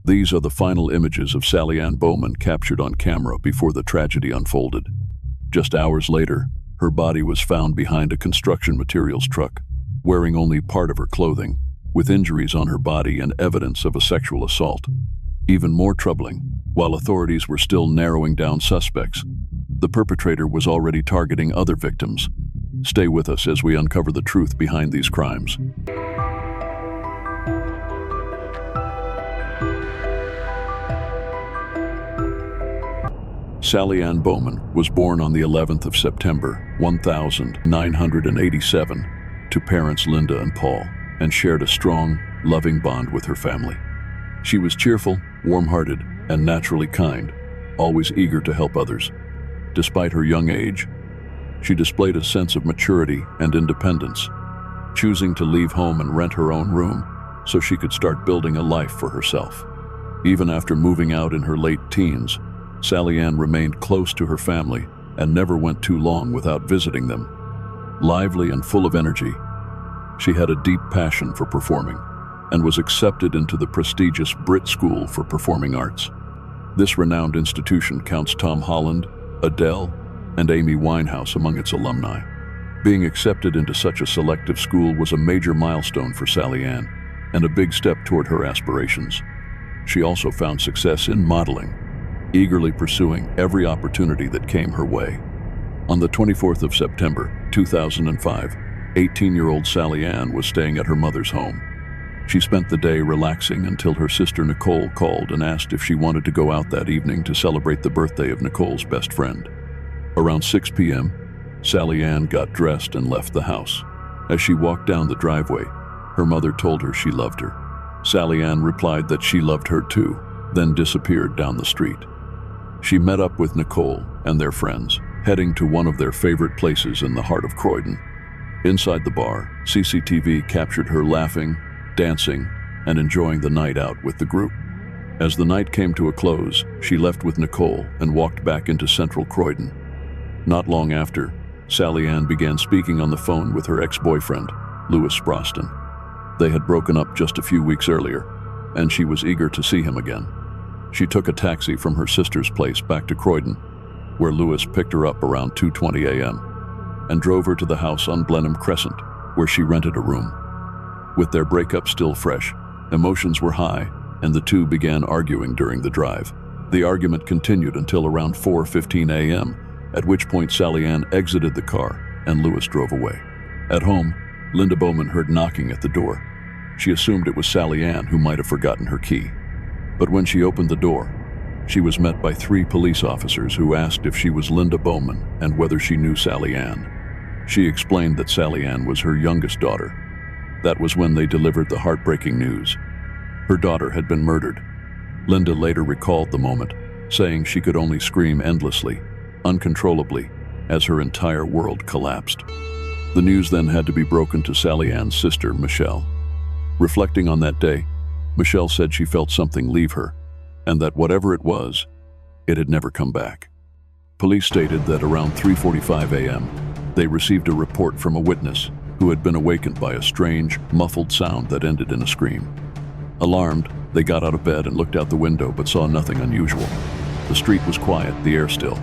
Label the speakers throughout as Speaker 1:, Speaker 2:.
Speaker 1: These are the final images of Sallyanne Bowman captured on camera before the tragedy unfolded. Just hours later, her body was found behind a construction materials truck, wearing only part of her clothing, with injuries on her body and evidence of a sexual assault. Even more troubling, while authorities were still narrowing down suspects, the perpetrator was already targeting other victims. Stay with us as we uncover the truth behind these crimes. Sallyanne Bowman was born on the 11th of September, 1987, to parents Linda and Paul, and shared a strong, loving bond with her family. She was cheerful, warm-hearted, and naturally kind, always eager to help others. Despite her young age, she displayed a sense of maturity and independence, choosing to leave home and rent her own room so she could start building a life for herself. Even after moving out in her late teens, Sallyanne remained close to her family and never went too long without visiting them. Lively and full of energy, she had a deep passion for performing and was accepted into the prestigious Brit School for Performing Arts. This renowned institution counts Tom Holland, Adele, and Amy Winehouse among its alumni. Being accepted into such a selective school was a major milestone for Sallyanne and a big step toward her aspirations. She also found success in modeling, eagerly pursuing every opportunity that came her way. On the 24th of September, 2005, 18-year-old Sallyanne was staying at her mother's home. She spent the day relaxing until her sister Nicole called and asked if she wanted to go out that evening to celebrate the birthday of Nicole's best friend. Around 6 p.m., Sallyanne got dressed and left the house. As she walked down the driveway, her mother told her she loved her. Sallyanne replied that she loved her too, then disappeared down the street. She met up with Nicole and their friends, heading to one of their favorite places in the heart of Croydon. Inside the bar, CCTV captured her laughing, dancing, and enjoying the night out with the group. As the night came to a close, she left with Nicole and walked back into central Croydon. Not long after, Sallyanne began speaking on the phone with her ex-boyfriend, Lewis Sproston. They had broken up just a few weeks earlier, and she was eager to see him again. She took a taxi from her sister's place back to Croydon, where Lewis picked her up around 2:20 a.m., and drove her to the house on Blenheim Crescent, where she rented a room. With their breakup still fresh, emotions were high, and the two began arguing during the drive. The argument continued until around 4:15 a.m., at which point Sallyanne exited the car and Lewis drove away. At home, Linda Bowman heard knocking at the door. She assumed it was Sallyanne, who might have forgotten her key. But when she opened the door, she was met by 3 police officers who asked if she was Linda Bowman and whether she knew Sallyanne. She explained that Sallyanne was her youngest daughter. That was when they delivered the heartbreaking news. Her daughter had been murdered. Linda later recalled the moment, saying she could only scream endlessly, uncontrollably, as her entire world collapsed. The news then had to be broken to Sallyanne's sister, Michelle. Reflecting on that day, Michelle said she felt something leave her, and that whatever it was, it had never come back. Police stated that around 3:45 a.m., they received a report from a witness who had been awakened by a strange, muffled sound that ended in a scream. Alarmed, they got out of bed and looked out the window but saw nothing unusual. The street was quiet, the air still.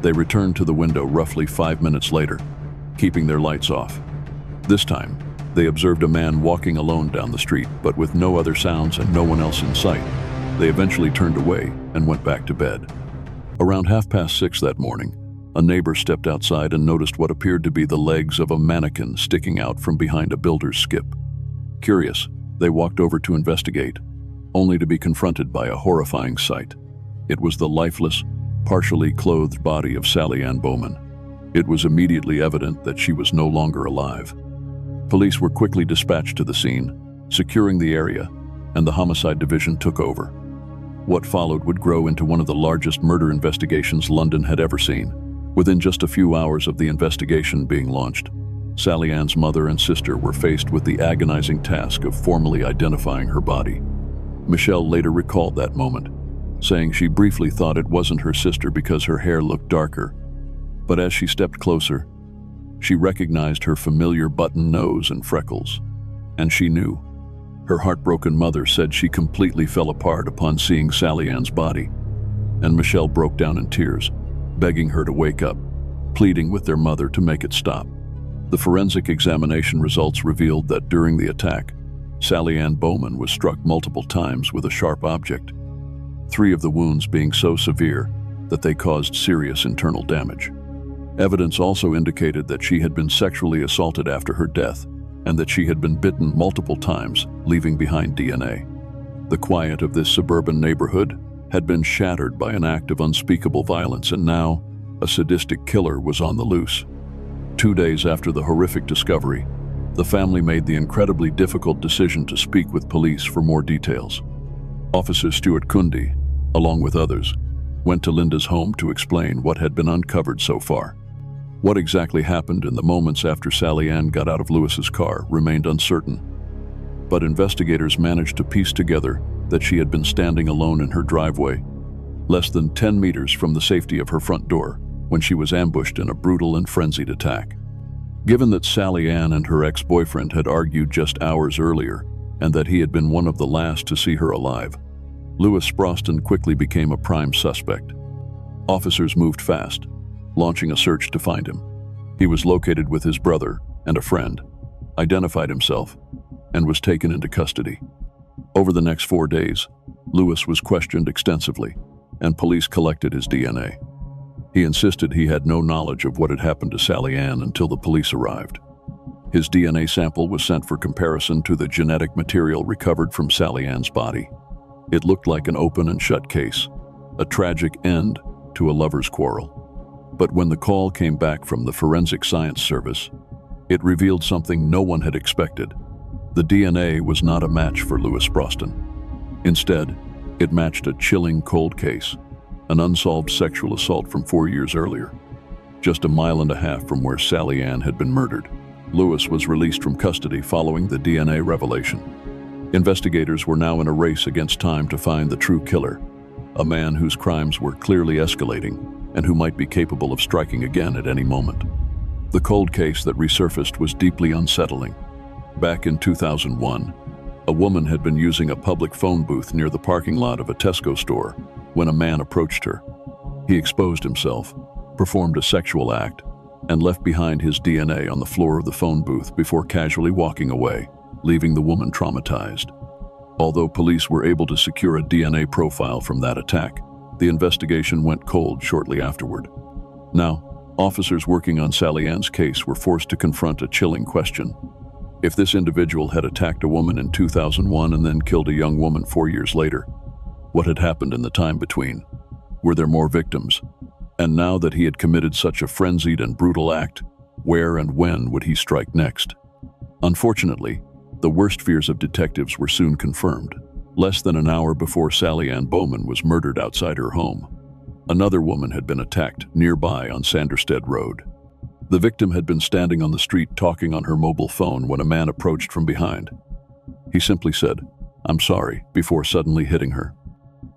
Speaker 1: They returned to the window roughly 5 minutes later, keeping their lights off. This time, they observed a man walking alone down the street, but with no other sounds and no one else in sight. They eventually turned away and went back to bed. Around 6:30 that morning, a neighbor stepped outside and noticed what appeared to be the legs of a mannequin sticking out from behind a builder's skip. Curious, they walked over to investigate, only to be confronted by a horrifying sight. It was the lifeless, partially clothed body of Sallyanne Bowman. It was immediately evident that she was no longer alive. Police were quickly dispatched to the scene, securing the area, and the homicide division took over. What followed would grow into one of the largest murder investigations London had ever seen. Within just a few hours of the investigation being launched, Sallyanne's mother and sister were faced with the agonizing task of formally identifying her body. Michelle later recalled that moment, saying she briefly thought it wasn't her sister because her hair looked darker. But as she stepped closer, she recognized her familiar button nose and freckles, and she knew. Her heartbroken mother said she completely fell apart upon seeing Sallyanne's body, and Michelle broke down in tears, begging her to wake up, pleading with their mother to make it stop. The forensic examination results revealed that during the attack, Ann Bowman was struck multiple times with a sharp object, 3 of the wounds being so severe that they caused serious internal damage. Evidence also indicated that she had been sexually assaulted after her death and that she had been bitten multiple times, leaving behind DNA. The quiet of this suburban neighborhood had been shattered by an act of unspeakable violence, and now a sadistic killer was on the loose. 2 days after the horrific discovery, the family made the incredibly difficult decision to speak with police for more details. Officer Stuart Kunde, along with others, went to Linda's home to explain what had been uncovered so far. What exactly happened in the moments after Sallyanne got out of Lewis's car remained uncertain, but investigators managed to piece together that she had been standing alone in her driveway, less than 10 meters from the safety of her front door, when she was ambushed in a brutal and frenzied attack. Given that Sallyanne and her ex-boyfriend had argued just hours earlier, and that he had been one of the last to see her alive, Lewis Sproston quickly became a prime suspect. Officers moved fast, launching a search to find him. He was located with his brother and a friend, identified himself, and was taken into custody. Over the next 4 days, Lewis was questioned extensively, and police collected his DNA. He insisted he had no knowledge of what had happened to Sallyanne until the police arrived. His DNA sample was sent for comparison to the genetic material recovered from Sallyanne's body. It looked like an open and shut case, a tragic end to a lover's quarrel. But when the call came back from the Forensic Science Service, it revealed something no one had expected. The DNA was not a match for Lewis Sproston. Instead, it matched a chilling cold case, an unsolved sexual assault from 4 years earlier. Just a mile and a half from where Sallyanne had been murdered, Lewis was released from custody following the DNA revelation. Investigators were now in a race against time to find the true killer, a man whose crimes were clearly escalating and who might be capable of striking again at any moment. The cold case that resurfaced was deeply unsettling. Back in 2001, a woman had been using a public phone booth near the parking lot of a Tesco store when a man approached her. He exposed himself, performed a sexual act, and left behind his DNA on the floor of the phone booth before casually walking away, leaving the woman traumatized. Although police were able to secure a DNA profile from that attack, the investigation went cold shortly afterward. Now, officers working on Sallyanne's case were forced to confront a chilling question. If this individual had attacked a woman in 2001 and then killed a young woman 4 years later, what had happened in the time between? Were there more victims? And now that he had committed such a frenzied and brutal act, where and when would he strike next? Unfortunately, the worst fears of detectives were soon confirmed. Less than an hour before Ann Bowman was murdered outside her home, another woman had been attacked nearby on Sanderstead Road. The victim had been standing on the street talking on her mobile phone when a man approached from behind. He simply said, "I'm sorry," before suddenly hitting her.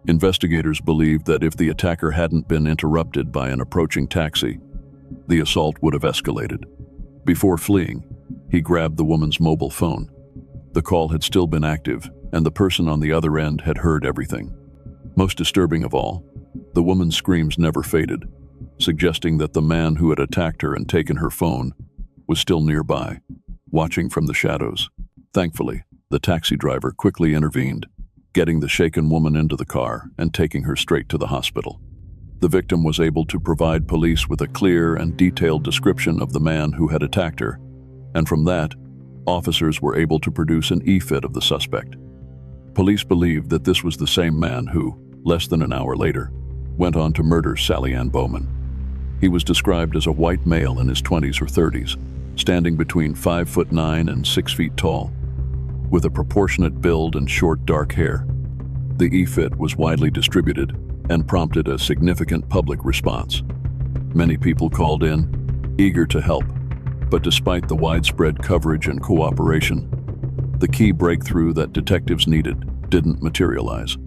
Speaker 1: Investigators believed that if the attacker hadn't been interrupted by an approaching taxi, the assault would have escalated. Before fleeing, he grabbed the woman's mobile phone. The call had still been active, and the person on the other end had heard everything. Most disturbing of all, the woman's screams never faded, suggesting that the man who had attacked her and taken her phone was still nearby, watching from the shadows. Thankfully, the taxi driver quickly intervened, getting the shaken woman into the car and taking her straight to the hospital. The victim was able to provide police with a clear and detailed description of the man who had attacked her, and from that, officers were able to produce an e-fit of the suspect. Police believed that this was the same man who, less than an hour later, went on to murder Ann Bowman. He was described as a white male in his 20s or 30s, standing between 5'9" and 6 feet tall, with a proportionate build and short dark hair. The e-fit was widely distributed and prompted a significant public response. Many people called in, eager to help, but despite the widespread coverage and cooperation, the key breakthrough that detectives needed didn't materialize.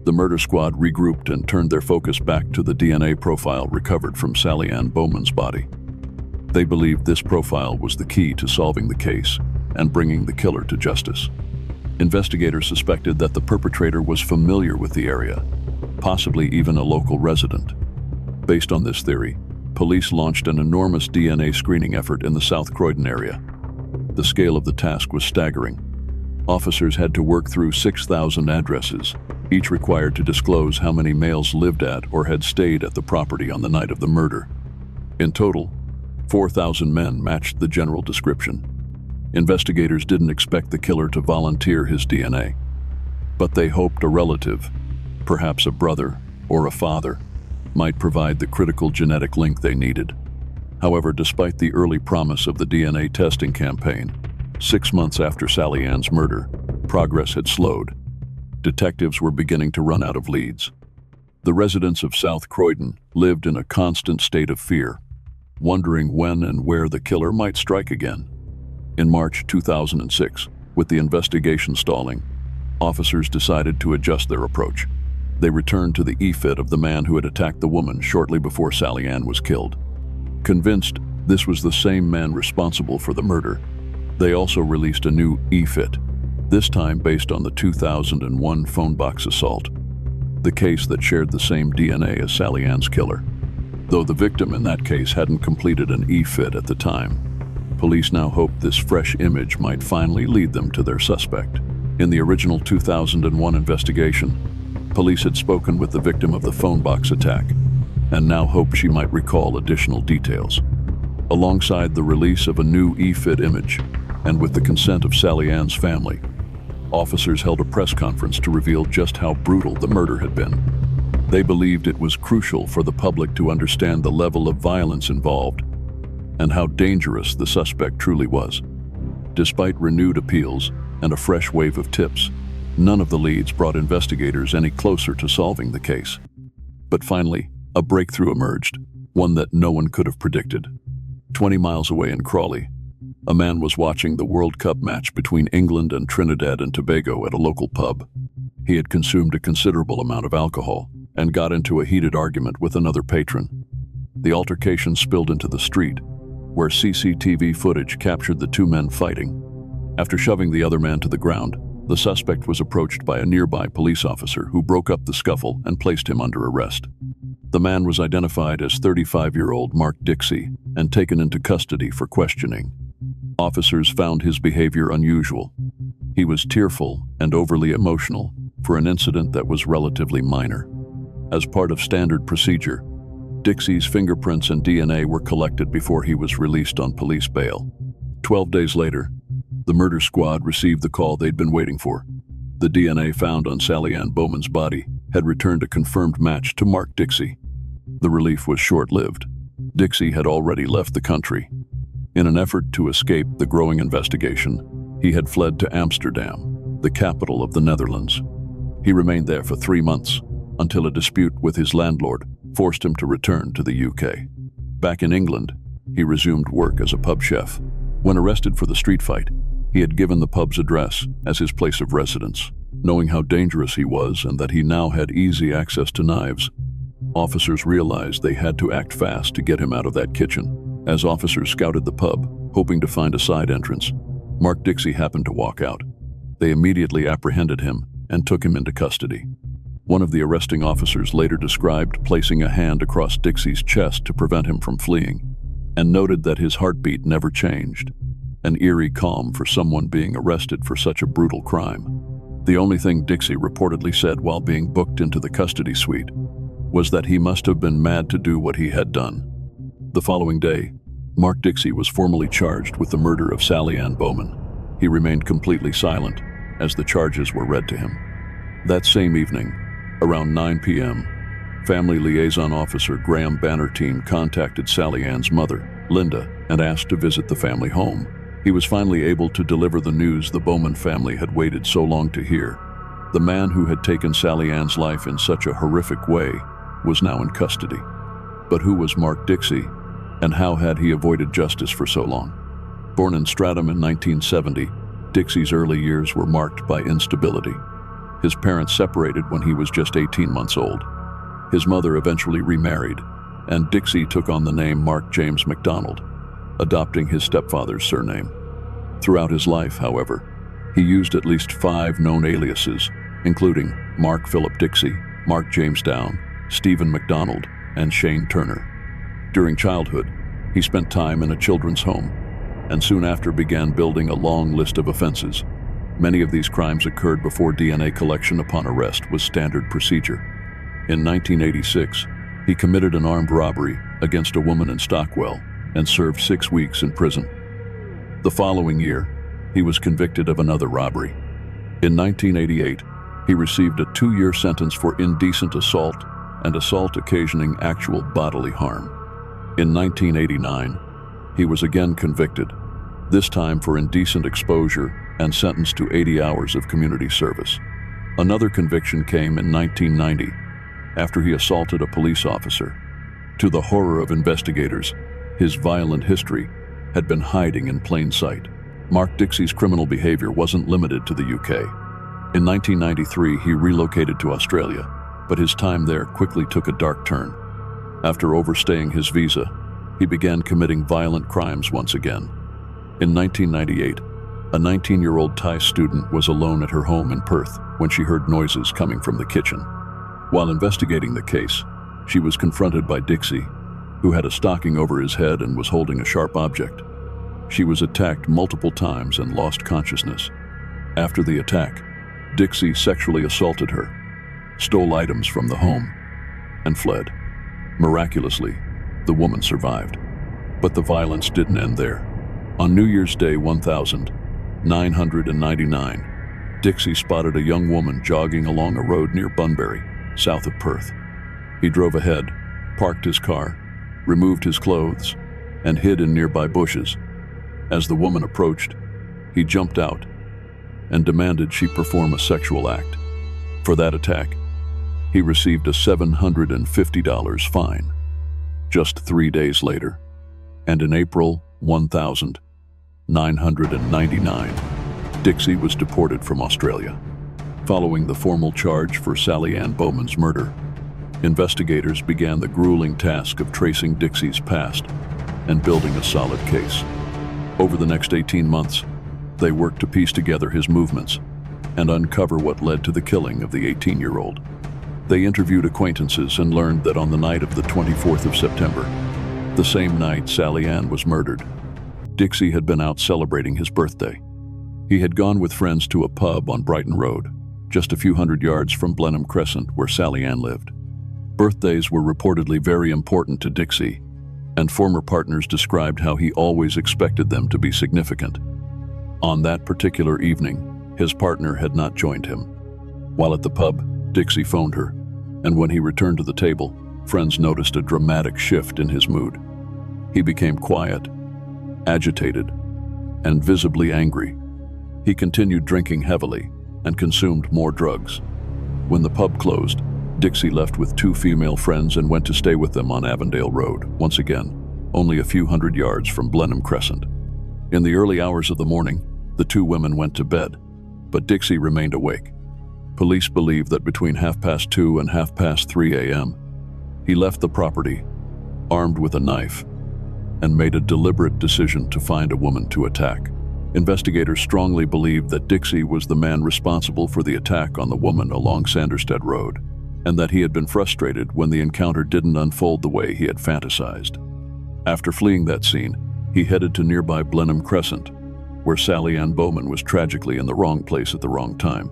Speaker 1: The murder squad regrouped and turned their focus back to the DNA profile recovered from Ann Bowman's body. They believed this profile was the key to solving the case and bringing the killer to justice. Investigators suspected that the perpetrator was familiar with the area, possibly even a local resident. Based on this theory, police launched an enormous DNA screening effort in the South Croydon area. The scale of the task was staggering. Officers had to work through 6,000 addresses, each required to disclose how many males lived at or had stayed at the property on the night of the murder. In total, 4,000 men matched the general description. Investigators didn't expect the killer to volunteer his DNA, but they hoped a relative, perhaps a brother or a father, might provide the critical genetic link they needed. However, despite the early promise of the DNA testing campaign, 6 months after Sallyanne's murder, progress had slowed. Detectives were beginning to run out of leads. The residents of South Croydon lived in a constant state of fear, wondering when and where the killer might strike again. In March 2006, with the investigation stalling, officers decided to adjust their approach. They returned to the e-fit of the man who had attacked the woman shortly before Sallyanne was killed. Convinced this was the same man responsible for the murder, they also released a new e-fit, this time based on the 2001 phone box assault, the case that shared the same DNA as Sallyanne's killer. Though the victim in that case hadn't completed an e-fit at the time, police now hoped this fresh image might finally lead them to their suspect. In the original 2001 investigation, police had spoken with the victim of the phone box attack and now hoped she might recall additional details. Alongside the release of a new e-fit image, and with the consent of Sallyanne's family, officers held a press conference to reveal just how brutal the murder had been. They believed it was crucial for the public to understand the level of violence involved and how dangerous the suspect truly was. Despite renewed appeals and a fresh wave of tips, none of the leads brought investigators any closer to solving the case. But finally, a breakthrough emerged, one that no one could have predicted. 20 miles away in Crawley, a man was watching the World Cup match between England and Trinidad and Tobago at a local pub. He had consumed a considerable amount of alcohol and got into a heated argument with another patron. The altercation spilled into the street, where CCTV footage captured the two men fighting. After shoving the other man to the ground, the suspect was approached by a nearby police officer who broke up the scuffle and placed him under arrest. The man was identified as 35-year-old Mark Dixie and taken into custody for questioning. Officers found his behavior unusual. He was tearful and overly emotional for an incident that was relatively minor. As part of standard procedure, Dixie's fingerprints and DNA were collected before he was released on police bail. 12 days later, the murder squad received the call they'd been waiting for. The DNA found on Ann Bowman's body had returned a confirmed match to Mark Dixie. The relief was short-lived. Dixie had already left the country. In an effort to escape the growing investigation, he had fled to Amsterdam, the capital of the Netherlands. He remained there for 3 months, until a dispute with his landlord forced him to return to the UK. Back in England, he resumed work as a pub chef. When arrested for the street fight, he had given the pub's address as his place of residence. Knowing how dangerous he was and that he now had easy access to knives, officers realized they had to act fast to get him out of that kitchen. As officers scouted the pub, hoping to find a side entrance, Mark Dixie happened to walk out. They immediately apprehended him and took him into custody. One of the arresting officers later described placing a hand across Dixie's chest to prevent him from fleeing, and noted that his heartbeat never changed, an eerie calm for someone being arrested for such a brutal crime. The only thing Dixie reportedly said while being booked into the custody suite was that he must have been mad to do what he had done. The following day, Mark Dixie was formally charged with the murder of Ann Bowman. He remained completely silent as the charges were read to him. That same evening, around 9 p.m., Family Liaison Officer Graham Bannertine contacted Sallyanne's mother, Linda, and asked to visit the family home. He was finally able to deliver the news the Bowman family had waited so long to hear. The man who had taken Sallyanne's life in such a horrific way was now in custody. But who was Mark Dixie, and how had he avoided justice for so long? Born in Stratham in 1970, Dixie's early years were marked by instability. His parents separated when he was just 18 months old. His mother eventually remarried, and Dixie took on the name Mark James MacDonald, adopting his stepfather's surname. Throughout his life, however, He used at least 5 known aliases, including Mark Philip Dixie, Mark James Down, Stephen McDonald, and Shane Turner. During childhood, he spent time in a children's home, and soon after began building a long list of offenses. Many of these crimes occurred before DNA collection upon arrest was standard procedure. In 1986, he committed an armed robbery against a woman in Stockwell and served 6 weeks in prison. The following year, he was convicted of another robbery. In 1988, he received a 2-year sentence for indecent assault and assault occasioning actual bodily harm. In 1989, he was again convicted, this time for indecent exposure and sentenced to 80 hours of community service. Another conviction came in 1990, after he assaulted a police officer. To the horror of investigators, his violent history had been hiding in plain sight. Mark Dixie's criminal behavior wasn't limited to the UK. In 1993, he relocated to Australia, but his time there quickly took a dark turn. After overstaying his visa, he began committing violent crimes once again. In 1998, a 19-year-old Thai student was alone at her home in Perth when she heard noises coming from the kitchen. While investigating the case, she was confronted by Dixie, who had a stocking over his head and was holding a sharp object. She was attacked multiple times and lost consciousness. After the attack, Dixie sexually assaulted her, stole items from the home, and fled. Miraculously, the woman survived. But the violence didn't end there. On New Year's Day 1999, Dixie spotted a young woman jogging along a road near Bunbury, south of Perth. He drove ahead, parked his car, removed his clothes, and hid in nearby bushes. As the woman approached, he jumped out and demanded she perform a sexual act. For that attack, he received a $750 fine. Just 3 days later, and in April 1999, Dixie was deported from Australia. Following the formal charge for Ann Bowman's murder, investigators began the grueling task of tracing Dixie's past and building a solid case. Over the next 18 months, they worked to piece together his movements and uncover what led to the killing of the 18-year-old. They interviewed acquaintances and learned that on the night of the 24th of September, the same night Sallyanne was murdered, Dixie had been out celebrating his birthday. He had gone with friends to a pub on Brighton Road, just a few hundred yards from Blenheim Crescent, where Sallyanne lived. Birthdays were reportedly very important to Dixie, and former partners described how he always expected them to be significant. On that particular evening, his partner had not joined him. While at the pub, Dixie phoned her, and when he returned to the table, friends noticed a dramatic shift in his mood. He became quiet, agitated, and visibly angry. He continued drinking heavily and consumed more drugs. When the pub closed, Dixie left with 2 female friends and went to stay with them on Avondale Road, once again, only a few hundred yards from Blenheim Crescent. In the early hours of the morning, the 2 women went to bed, but Dixie remained awake. Police believe that between 2:30 and 3:30 a.m., he left the property, armed with a knife, and made a deliberate decision to find a woman to attack. Investigators strongly believe that Dixie was the man responsible for the attack on the woman along Sanderstead Road, and that he had been frustrated when the encounter didn't unfold the way he had fantasized. After fleeing that scene, he headed to nearby Blenheim Crescent, where Ann Bowman was tragically in the wrong place at the wrong time.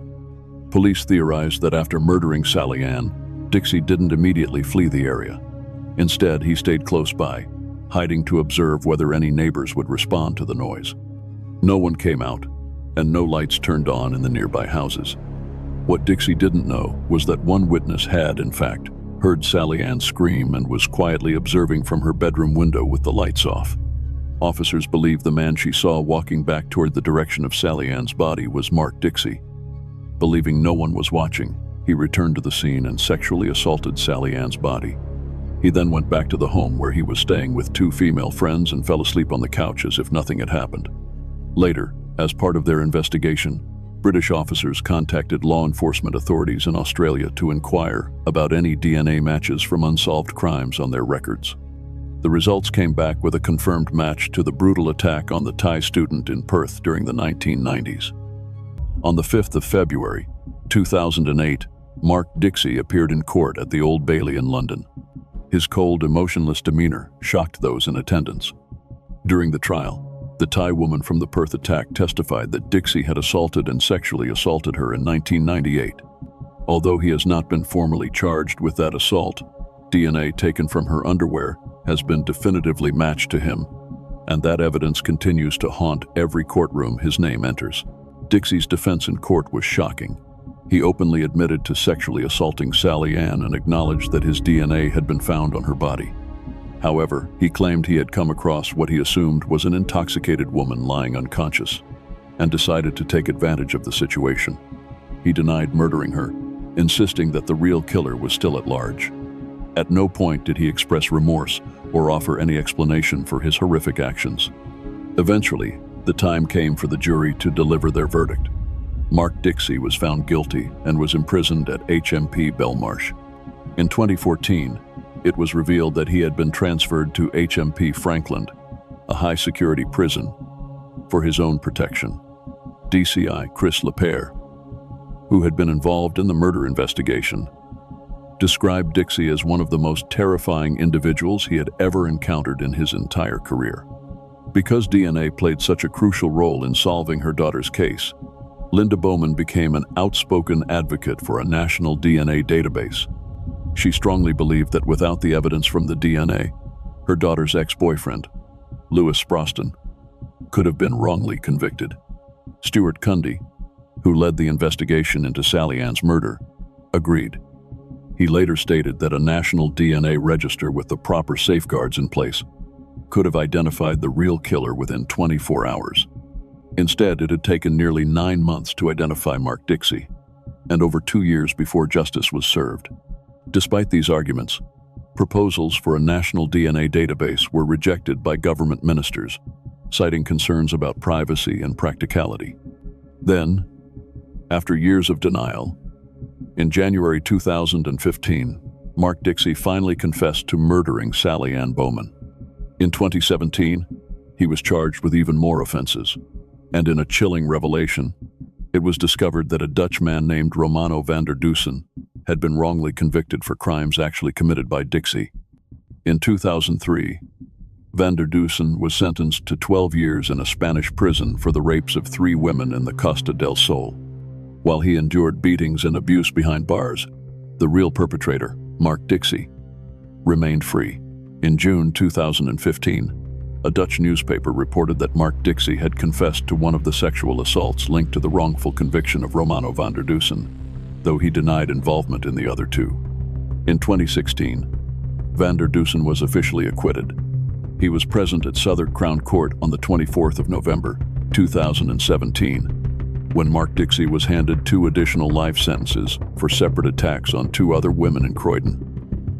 Speaker 1: Police theorized that after murdering Sallyanne, Dixie didn't immediately flee the area. Instead, he stayed close by, hiding to observe whether any neighbors would respond to the noise. No one came out, and no lights turned on in the nearby houses. What Dixie didn't know was that one witness had, in fact, heard Sallyanne scream and was quietly observing from her bedroom window with the lights off. Officers believe the man she saw walking back toward the direction of Sallyanne's body was Mark Dixie. Believing no one was watching, he returned to the scene and sexually assaulted Sallyanne's body. He then went back to the home where he was staying with 2 female friends and fell asleep on the couch as if nothing had happened. Later, as part of their investigation, British officers contacted law enforcement authorities in Australia to inquire about any DNA matches from unsolved crimes on their records. The results came back with a confirmed match to the brutal attack on the Thai student in Perth during the 1990s. On the 5th of February, 2008, Mark Dixie appeared in court at the Old Bailey in London. His cold, emotionless demeanor shocked those in attendance. During the trial, the Thai woman from the Perth attack testified that Dixie had assaulted and sexually assaulted her in 1998. Although he has not been formally charged with that assault, DNA taken from her underwear has been definitively matched to him, and that evidence continues to haunt every courtroom his name enters. Dixie's defense in court was shocking. He openly admitted to sexually assaulting Sallyanne and acknowledged that his DNA had been found on her body. However, he claimed he had come across what he assumed was an intoxicated woman lying unconscious and decided to take advantage of the situation. He denied murdering her, insisting that the real killer was still at large. At no point did he express remorse or offer any explanation for his horrific actions. Eventually, the time came for the jury to deliver their verdict. Mark Dixie was found guilty and was imprisoned at HMP Belmarsh. In 2014, it was revealed that he had been transferred to HMP Frankland, a high-security prison, for his own protection. DCI Chris Lapierre, who had been involved in the murder investigation, described Dixie as one of the most terrifying individuals he had ever encountered in his entire career. Because DNA played such a crucial role in solving her daughter's case, Ann Bowman became an outspoken advocate for a national DNA database. She strongly believed that without the evidence from the DNA, her daughter's ex-boyfriend, Lewis Sproston, could have been wrongly convicted. Stuart Cundy, who led the investigation into Sallyanne's murder, agreed. He later stated that a national DNA register with the proper safeguards in place could have identified the real killer within 24 hours. Instead, it had taken nearly 9 months to identify Mark Dixie, and over 2 years before justice was served. Despite these arguments, proposals for a national DNA database were rejected by government ministers, citing concerns about privacy and practicality. Then, after years of denial, in January 2015, Mark Dixie finally confessed to murdering Ann Bowman. In 2017, he was charged with even more offenses, and in a chilling revelation, it was discovered that a Dutch man named Romano van der Dusen had been wrongly convicted for crimes actually committed by Dixie. In 2003, van der Dusen was sentenced to 12 years in a Spanish prison for the rapes of 3 women in the Costa del Sol. While he endured beatings and abuse behind bars, the real perpetrator, Mark Dixie, remained free. In June 2015, a Dutch newspaper reported that Mark Dixie had confessed to one of the sexual assaults linked to the wrongful conviction of Romano van der Dusen, though he denied involvement in the other 2. In 2016, van der Dusen was officially acquitted. He was present at Southwark Crown Court on the 24th of November, 2017, when Mark Dixie was handed 2 additional life sentences for separate attacks on 2 other women in Croydon.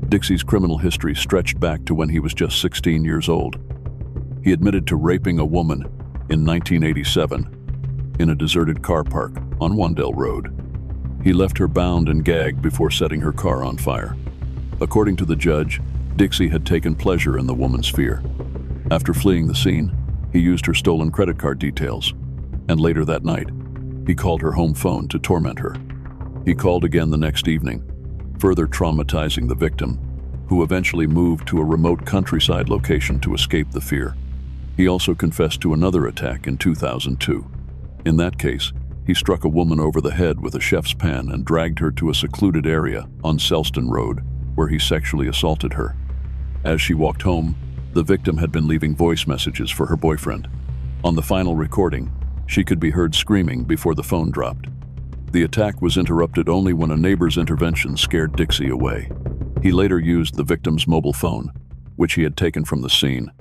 Speaker 1: Dixie's criminal history stretched back to when he was just 16 years old. He admitted to raping a woman in 1987 in a deserted car park on Wandell Road. He left her bound and gagged before setting her car on fire. According to the judge, Dixie had taken pleasure in the woman's fear. After fleeing the scene, he used her stolen credit card details, and later that night, he called her home phone to torment her. He called again the next evening, further traumatizing the victim, who eventually moved to a remote countryside location to escape the fear. He also confessed to another attack in 2002. In that case, he struck a woman over the head with a chef's pan and dragged her to a secluded area on Selston Road, where he sexually assaulted her. As she walked home, the victim had been leaving voice messages for her boyfriend. On the final recording, she could be heard screaming before the phone dropped. The attack was interrupted only when a neighbor's intervention scared Dixie away. He later used the victim's mobile phone, which he had taken from the scene,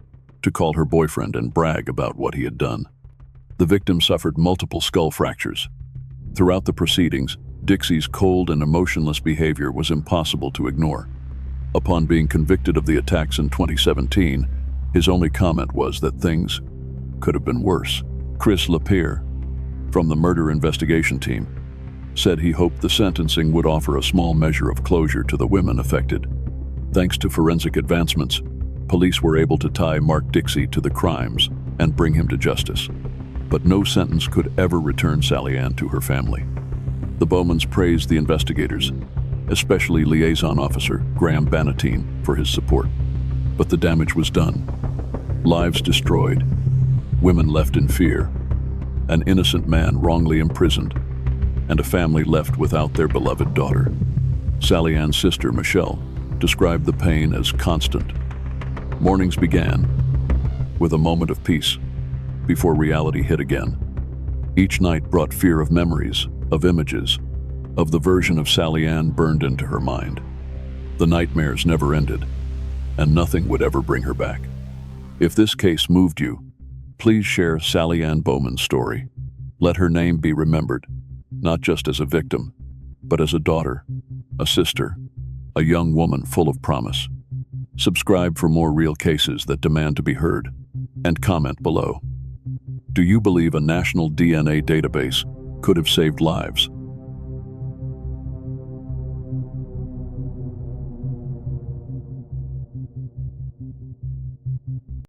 Speaker 1: to call her boyfriend and brag about what he had done. The victim suffered multiple skull fractures. Throughout the proceedings, Dixie's cold and emotionless behavior was impossible to ignore. Upon being convicted of the attacks in 2017, his only comment was that things could have been worse. Chris Lapierre, from the murder investigation team, said he hoped the sentencing would offer a small measure of closure to the women affected. Thanks to forensic advancements, police were able to tie Mark Dixie to the crimes and bring him to justice. But no sentence could ever return Sallyanne to her family. The Bowmans praised the investigators, especially liaison officer Graham Bannatyne, for his support. But the damage was done. Lives destroyed, women left in fear, an innocent man wrongly imprisoned, and a family left without their beloved daughter. Sallyanne's sister, Michelle, described the pain as constant. Mornings began with a moment of peace before reality hit again. Each night brought fear of memories, of images, of the version of Sallyanne burned into her mind. The nightmares never ended, and nothing would ever bring her back. If this case moved you, please share Sallyanne Bowman's story. Let her name be remembered, not just as a victim, but as a daughter, a sister, a young woman full of promise. Subscribe for more real cases that demand to be heard, and comment below. Do you believe a national DNA database could have saved lives?